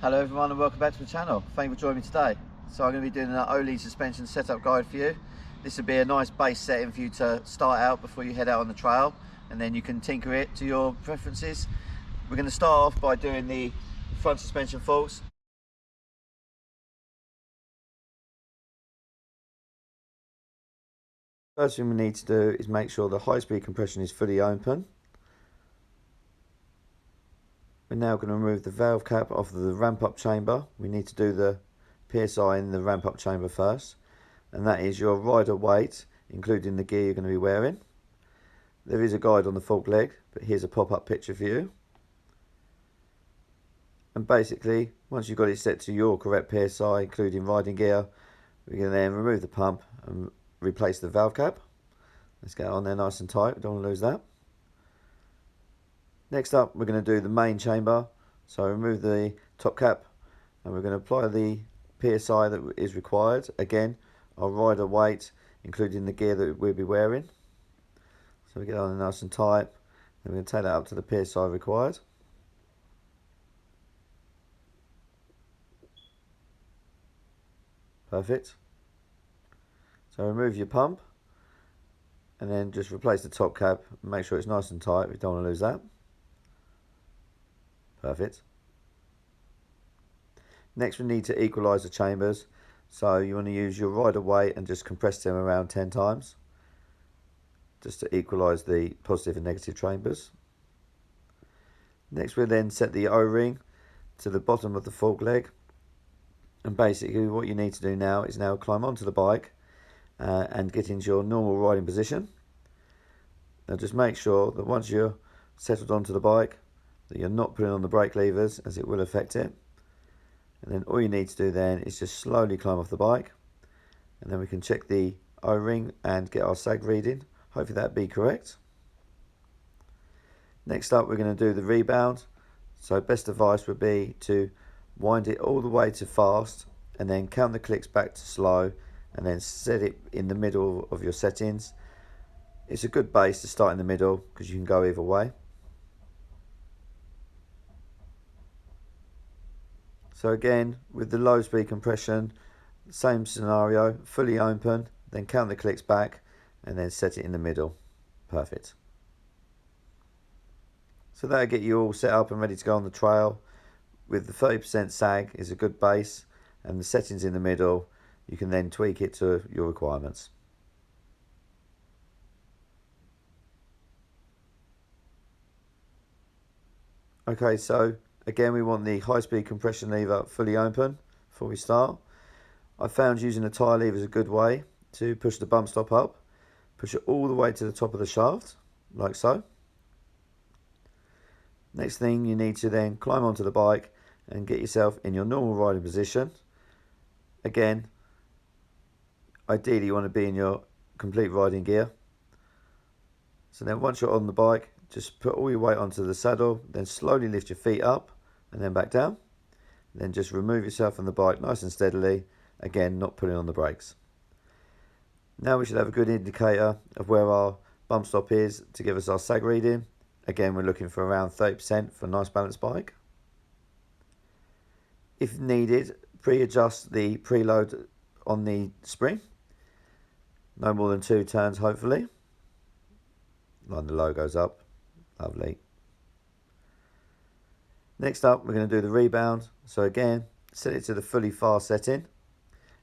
Hello everyone and welcome back to the channel. Thank you for joining me today. So I'm going to be doing an Ohlins suspension setup guide for you. This would be a nice base setting for you to start out before you head out on the trail, and then you can tinker it to your preferences. We're going to start off by doing the front suspension forks. First thing we need to do is make sure the high speed compression is fully open. We're now going to remove the valve cap off of the ramp up chamber. We need to do the PSI in the ramp up chamber first, and that is your rider weight, including the gear you're going to be wearing. There is a guide on the fork leg, but here's a pop-up picture for you. And basically, once you've got it set to your correct PSI, including riding gear, we're going to then remove the pump and replace the valve cap. Let's get it on there nice and tight, we don't want to lose that. Next up, we're going to do the main chamber. So remove the top cap and we're going to apply the PSI that is required. Again, our rider weight, including the gear that we'll be wearing. So we get on there nice and tight. Then we're going to take that up to the PSI required. Perfect. So remove your pump and then just replace the top cap. Make sure it's nice and tight, we don't want to lose that. Perfect. Next we need to equalise the chambers. So you want to use your rider weight and just compress them around 10 times. Just to equalise the positive and negative chambers. Next we'll then set the O-ring to the bottom of the fork leg. And basically what you need to do now is climb onto the bike and get into your normal riding position. Now just make sure that once you're settled onto the bike, that you're not putting on the brake levers, as it will affect it. And then all you need to do then is just slowly climb off the bike, and then we can check the O-ring and get our sag reading. Hopefully that'd be correct. Next up we're going to do the rebound. So best advice would be to wind it all the way to fast and then count the clicks back to slow and then set it in the middle of your settings. It's a good base to start in the middle because you can go either way. So again, with the low speed compression, same scenario, fully open, then count the clicks back and then set it in the middle. Perfect. So that'll get you all set up and ready to go on the trail. With the 30% sag is a good base, and the settings in the middle, you can then tweak it to your requirements. Okay, so again, we want the high-speed compression lever fully open before we start. I found using a tyre lever is a good way to push the bump stop up. Push it all the way to the top of the shaft, like so. Next thing, you need to then climb onto the bike and get yourself in your normal riding position. Again, ideally you want to be in your complete riding gear. So then once you're on the bike, just put all your weight onto the saddle, then slowly lift your feet up and then back down. Then just remove yourself from the bike nice and steadily, again not putting on the brakes. Now we should have a good indicator of where our bump stop is to give us our sag reading. Again, we're looking for around 30% for a nice balanced bike. If needed, pre-adjust the preload on the spring. No more than 2 turns hopefully. Line the logos up. Lovely. Next up, we're going to do the rebound. So again, set it to the fully fast setting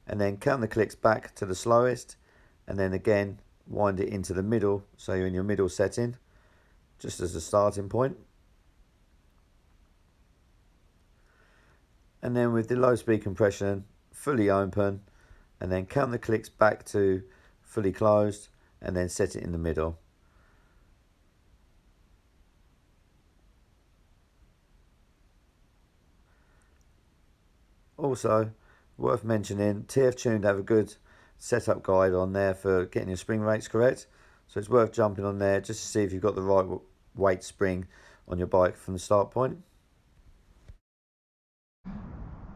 and then count the clicks back to the slowest, and then again wind it into the middle so you're in your middle setting just as a starting point. And then with the low speed compression fully open, and then count the clicks back to fully closed and then set it in the middle. Also, worth mentioning, TF Tuned have a good setup guide on there for getting your spring rates correct. So it's worth jumping on there just to see if you've got the right weight spring on your bike from the start point.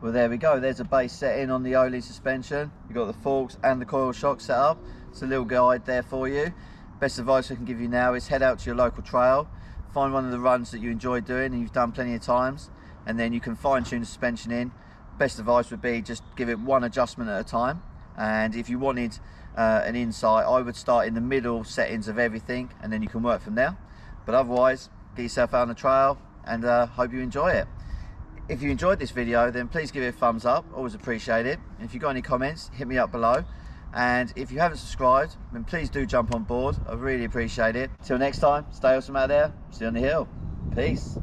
Well, there we go. There's a base setting on the Ohlins suspension. You've got the forks and the coil shock set up. It's a little guide there for you. Best advice I can give you now is head out to your local trail, find one of the runs that you enjoy doing and you've done plenty of times, and then you can fine tune the suspension in. Best advice would be just give it one adjustment at a time, and if you wanted an insight, I would start in the middle settings of everything and then you can work from there. But otherwise, get yourself out on the trail, and hope you enjoy it. If you enjoyed this video, then please give it a thumbs up, always appreciate it. And if you've got any comments, hit me up below. And if you haven't subscribed, then please do jump on board, I really appreciate it. Till next time, stay awesome out there, see you on the hill. Peace.